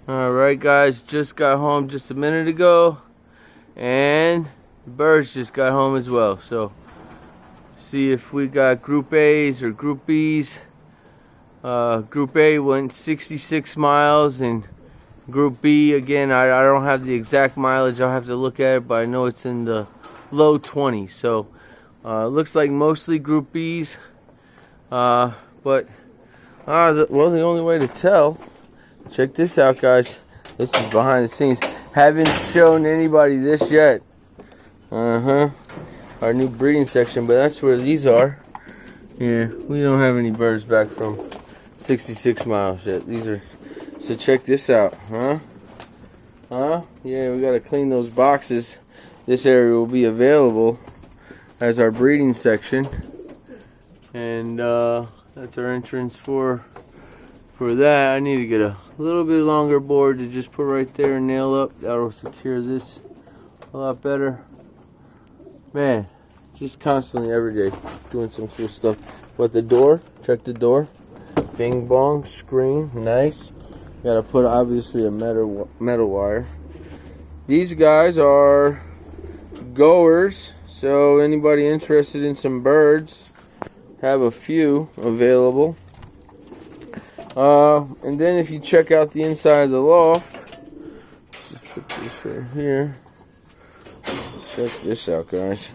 Alright guys, just got home just a minute ago, and the birds just got home as well. So see if we got group A's or group B's. Group A went 66 miles, and group B, again, I don't have the exact mileage, I'll have to look at it, but I know it's in the low 20s. So it looks like mostly group B's, the only way to tell, check this out guys, this is behind the scenes. Haven't shown anybody this yet. Our new breeding section, but that's where these are. Yeah, we don't have any birds back from 66 miles yet. These are, so check this out. Yeah, we gotta clean those boxes. This area will be available as our breeding section, and that's our entrance for that. I need to get a little bit longer board to just put right there and nail up. That'll secure this a lot better. Man, just constantly every day doing some cool stuff. But the door, check the door. Bing bong, screen, nice. Gotta put obviously a metal wire. These guys are goers, so anybody interested in some birds, have a few available. And then if you check out the inside of the loft, just put this right here. Check this out guys.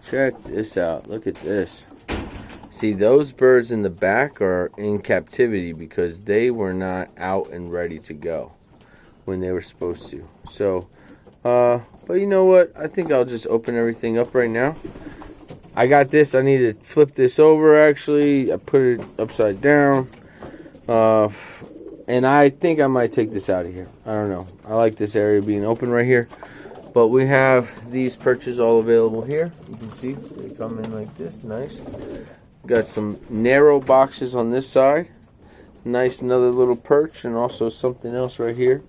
Check this out. Look at this. See, those birds in the back are in captivity because they were not out and ready to go when they were supposed to. So, but you know what? I think I'll just open everything up right now. I got this. I need to flip this over actually. I put it upside down. And I think I might take this out of here. I don't know. I like this area being open right here. But we have these perches all available here. You can see they come in like this. Nice. Got some narrow boxes on this side. Nice, another little perch, and also something else right here.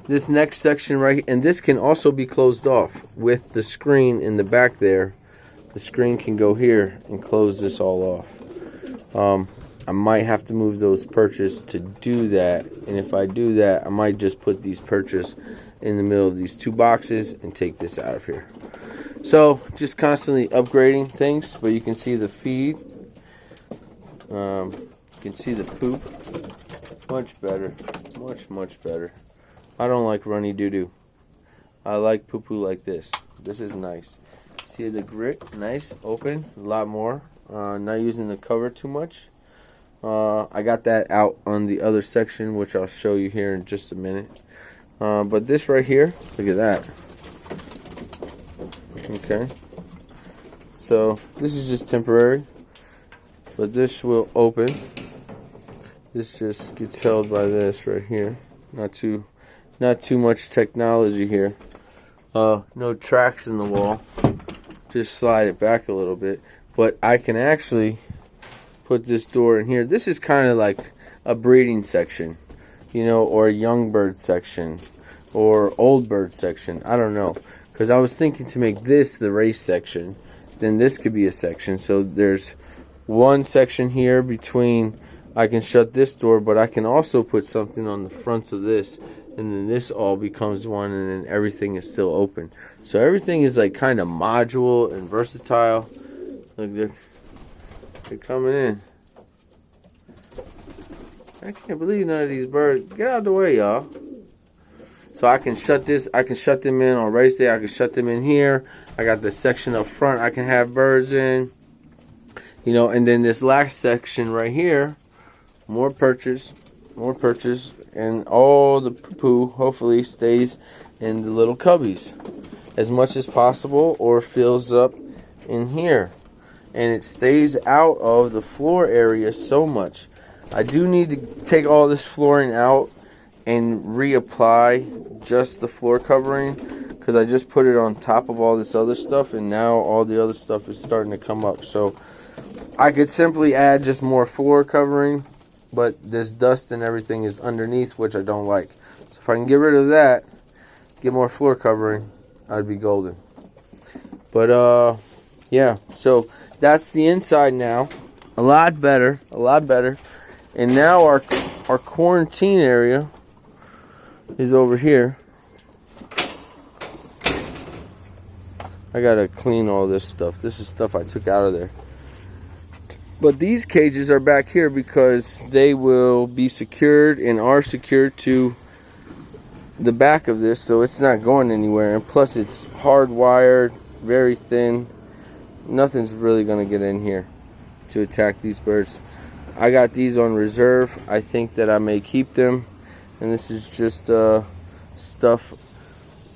This next section right here, and this can also be closed off with the screen in the back there. The screen can go here and close this all off. I might have to move those perches to do that, and if I do that, I might just put these perches in the middle of these two boxes and take this out of here. So just constantly upgrading things, but you can see the feed, you can see the poop, much better, much better. I don't like runny doo-doo. I like poo-poo like this. This is nice. See the grit, nice, open, a lot more. Not using the cover too much. I got that out on the other section, which I'll show you here in just a minute. But this right here, look at that. Okay. So this is just temporary, but this will open. This just gets held by this right here. Not too much technology here. No tracks in the wall. Just slide it back a little bit. But I can actually put this door in here. This is kind of like a breeding section, you know, or a young bird section, or old bird section. I don't know, because I was thinking to make this the race section. Then this could be a section. So there's one section here between. I can shut this door, but I can also put something on the fronts of this, and then this all becomes one, and then everything is still open. So everything is like kind of modular and versatile. Look, they're coming in. I can't believe none of these birds. Get out of the way, y'all. So I can shut this. I can shut them in on race day. I can shut them in here. I got the section up front I can have birds in. You know, and then this last section right here, more perches, and all the poo-poo hopefully stays in the little cubbies as much as possible, or fills up in here, and it stays out of the floor area so much. I do need to take all this flooring out and reapply just the floor covering, because I just put it on top of all this other stuff, and now all the other stuff is starting to come up. So I could simply add just more floor covering, but this dust and everything is underneath, which I don't like. So if I can get rid of that, get more floor covering, I'd be golden. But yeah, so that's the inside now. A lot better. And now our quarantine area is over here. I gotta clean all this stuff. This is stuff I took out of there. But these cages are back here because they will be secured and are secured to the back of this, so it's not going anywhere. And plus it's hardwired, very thin. Nothing's really gonna get in here to attack these birds. I got these on reserve. I think that I may keep them. And this is just stuff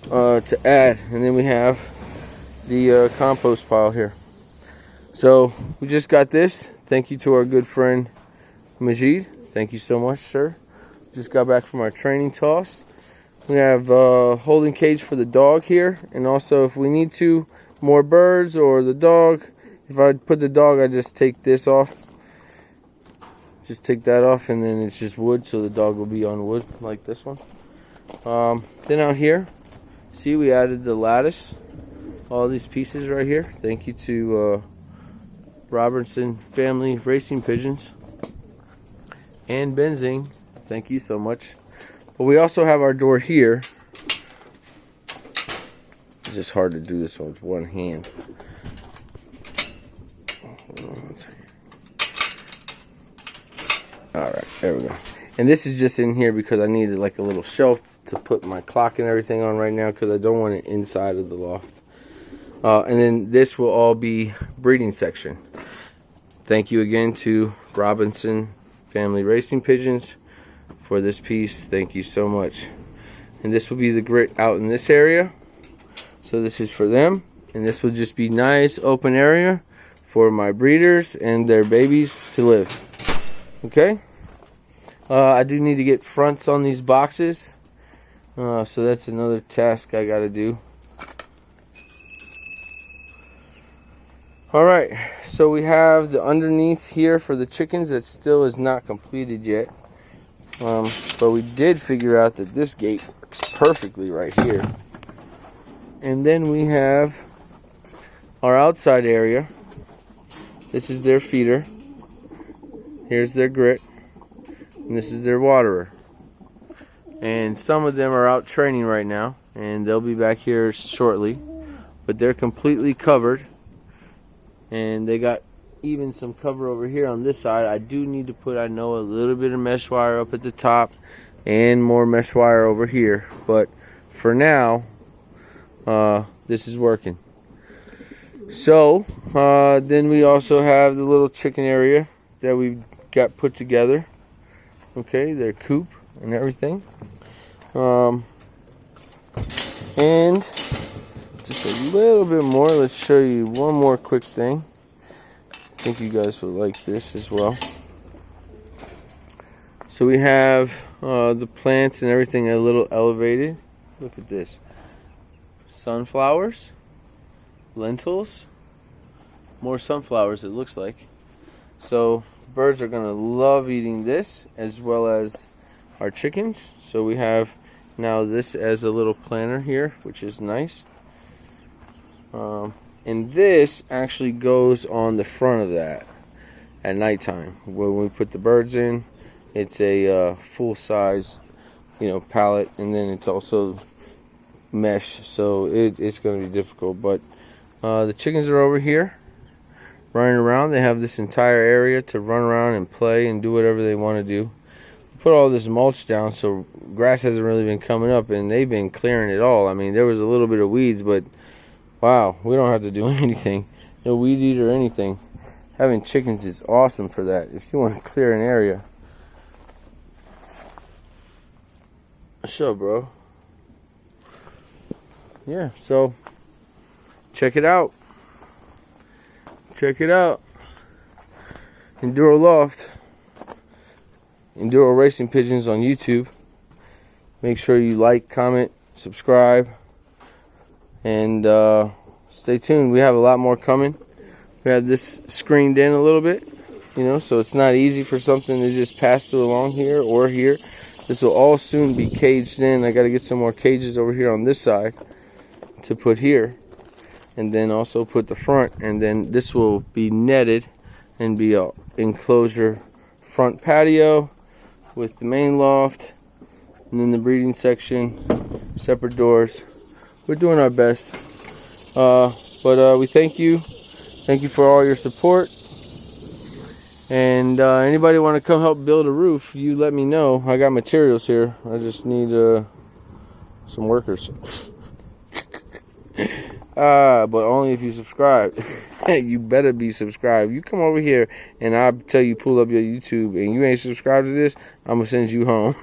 to add. And then we have the compost pile here. So we just got this. Thank you to our good friend Majid. Thank you so much, sir. Just got back from our training toss. We have a holding cage for the dog here, and also if we need to, more birds or the dog. If I put the dog, I just take this off. Just take that off, and then it's just wood, so the dog will be on wood like this one. Then out here, see, we added the lattice. All these pieces right here. Thank you to Robertson Family Racing Pigeons and Benzing. Thank you so much. But we also have our door here. It's just hard to do this with one hand. Alright, there we go. And this is just in here because I needed like a little shelf to put my clock and everything on right now because I don't want it inside of the loft. And then this will all be breeding section. Thank you again to Robinson Family Racing Pigeons for this piece. Thank you so much. And this will be the grit out in this area. So this is for them. And this will just be nice open area for my breeders and their babies to live. Okay? I do need to get fronts on these boxes. So that's another task I got to do. Alright, so we have the underneath here for the chickens that still is not completed yet. But we did figure out that this gate works perfectly right here. And then we have our outside area. This is their feeder. Here's their grit. And this is their waterer. And some of them are out training right now. And they'll be back here shortly. But they're completely covered. And they got even some cover over here on this side. I do need to put, I know, a little bit of mesh wire up at the top and more mesh wire over here. But for now, this is working. So, then we also have the little chicken area that we got put together. Okay, their coop and everything. And just a little bit more. Let's show you one more quick thing. I think you guys will like this as well. So we have the plants and everything a little elevated. Look at this. Sunflowers, lentils, more sunflowers it looks like. So birds are going to love eating this as well as our chickens. So we have now this as a little planter here, which is nice. And this actually goes on the front of that at nighttime. When we put the birds in, it's a full-size, pallet, and then it's also mesh, so it's going to be difficult. But the chickens are over here running around. They have this entire area to run around and play and do whatever they want to do. Put all this mulch down, so grass hasn't really been coming up, and they've been clearing it all. I mean, there was a little bit of weeds, but wow, we don't have to do anything. No weed eater or anything. Having chickens is awesome for that. If you want to clear an area. Sure, bro. Yeah, so check it out. Check it out. Enduro Loft. Enduro Racing Pigeons on YouTube. Make sure you like, comment, subscribe. And stay tuned. We have a lot more coming. We have this screened in a little bit, so it's not easy for something to just pass through along here or here. This will all soon be caged in. I got to get some more cages over here on this side to put here. And then also put the front. And then this will be netted and be an enclosure front patio with the main loft, and then the breeding section, separate doors. We're doing our best. But we thank you. Thank you for all your support. And anybody want to come help build a roof, you let me know. I got materials here. I just need some workers. But only if you subscribe. You better be subscribed. You come over here and I'll tell you pull up your YouTube and you ain't subscribed to this, I'm going to send you home.